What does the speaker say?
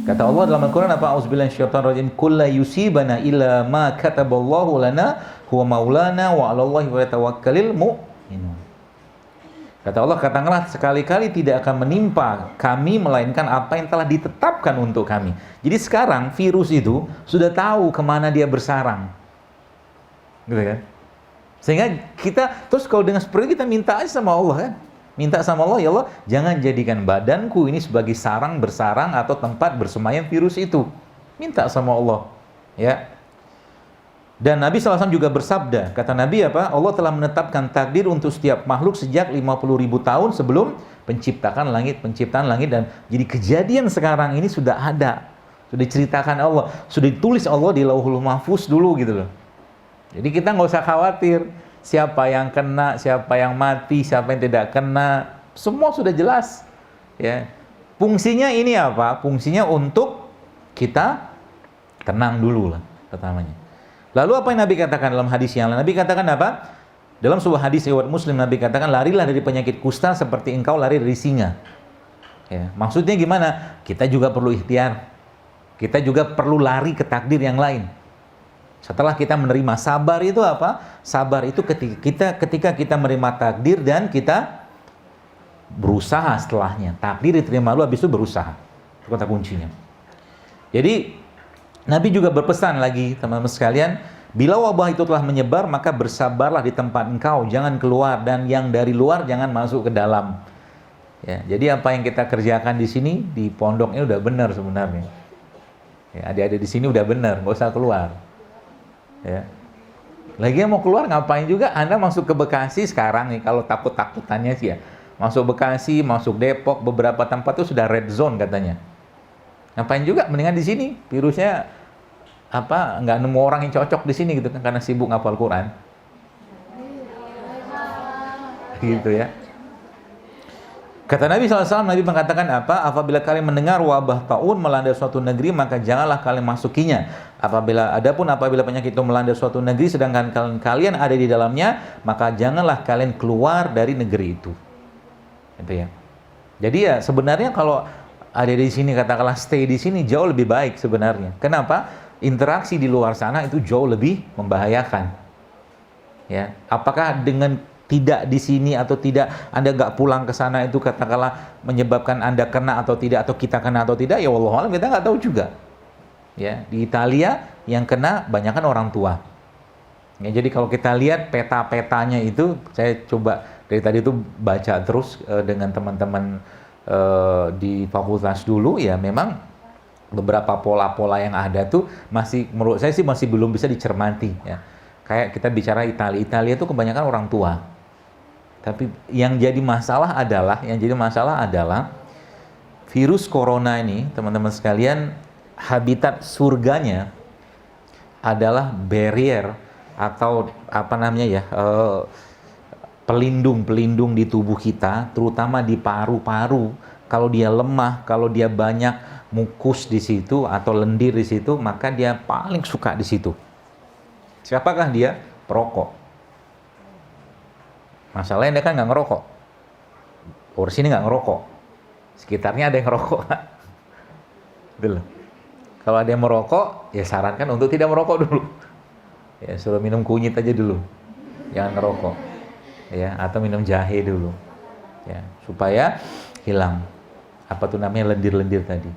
Kata Allah dalam Al-Quran apa? Auzubillahi minasyaitonir rajim. Qul la yusibana illa ma kataballahu lana huwa maulana wa 'alallahi falyatawakkalul mu'minun. Kata Allah, katakanlah sekali-kali tidak akan menimpa kami melainkan apa yang telah ditetapkan untuk kami. Jadi sekarang virus itu sudah tahu kemana dia bersarang. Gitu kan? Sehingga kita, terus kalau dengan seperti itu kita minta aja sama Allah kan? Minta sama Allah, ya Allah, jangan jadikan badanku ini sebagai sarang bersarang atau tempat bersemayam virus itu. Minta sama Allah. Ya. Dan Nabi SAW juga bersabda, kata Nabi apa? Allah telah menetapkan takdir untuk setiap makhluk sejak 50.000 tahun sebelum penciptaan langit, dan jadi kejadian sekarang ini sudah ada. Sudah diceritakan Allah, sudah ditulis Allah di Lauhul Mahfuz dulu gitu loh. Jadi kita nggak usah khawatir siapa yang kena, siapa yang mati, siapa yang tidak kena, semua sudah jelas. Ya, fungsinya ini apa? Fungsinya untuk kita tenang dulu lah pertamanya. Lalu apa yang Nabi katakan dalam hadis yang lain? Nabi katakan apa? Dalam sebuah hadis riwayat Muslim, Nabi katakan, larilah dari penyakit kusta seperti engkau lari dari singa. Ya, maksudnya gimana? Kita juga perlu ikhtiar. Kita juga perlu lari ke takdir yang lain. Setelah kita menerima, sabar itu apa? Sabar itu ketika kita menerima takdir dan kita berusaha setelahnya. Takdir diterima lu, habis itu berusaha. Itu kata kuncinya. Jadi Nabi juga berpesan lagi, teman-teman sekalian, bila wabah itu telah menyebar, maka bersabarlah di tempat engkau, jangan keluar, dan yang dari luar jangan masuk ke dalam. Ya, jadi apa yang kita kerjakan di sini, di pondok ini udah benar sebenarnya. Ya, adik-adik di sini udah benar, nggak usah keluar. Ya. Lagi mau keluar ngapain juga? Anda masuk ke Bekasi sekarang nih, kalau takut-takutannya sih ya. Masuk Bekasi, masuk Depok, beberapa tempat itu sudah red zone katanya. Ngapain juga? Mendingan di sini. Virusnya apa? Nggak nemu orang yang cocok di sini gitu kan, karena sibuk ngapal Quran. Gitu ya. Kata Nabi SAW, Nabi mengatakan apa? Apabila kalian mendengar wabah taun melanda suatu negeri, maka janganlah kalian masukinya. Apabila penyakit itu melanda suatu negeri, sedangkan kalian ada di dalamnya, maka janganlah kalian keluar dari negeri itu. Gitu ya. Jadi ya sebenarnya kalau ada di sini, katakanlah stay di sini, jauh lebih baik sebenarnya. Kenapa? Interaksi di luar sana itu jauh lebih membahayakan. Ya, apakah dengan tidak di sini atau tidak, Anda nggak pulang ke sana itu katakanlah menyebabkan Anda kena atau tidak, atau kita kena atau tidak, ya wallahualam kita nggak tahu juga. Ya, di Italia yang kena banyakkan orang tua. Ya, jadi kalau kita lihat peta-petanya itu, saya coba dari tadi itu baca terus dengan teman-teman di fakultas dulu, ya memang beberapa pola-pola yang ada tuh masih, menurut saya sih masih belum bisa dicermati. Ya. Kayak kita bicara Italia itu kebanyakan orang tua. Tapi yang jadi masalah adalah virus corona ini, teman-teman sekalian, habitat surganya adalah barrier atau apa namanya ya, pelindung di tubuh kita, terutama di paru-paru. Kalau dia lemah, kalau dia banyak mukus di situ atau lendir di situ, maka dia paling suka di situ. Siapakah dia? Perokok. Masalahnya dia kan nggak ngerokok. Orang sini nggak ngerokok. Sekitarnya ada yang ngerokok. Betul. Kalau ada yang merokok, ya sarankan untuk tidak merokok dulu. Ya, suruh minum kunyit aja dulu. Jangan ngerokok. Ya, atau minum jahe dulu. Ya, supaya hilang apa tuh namanya lendir-lendir tadi.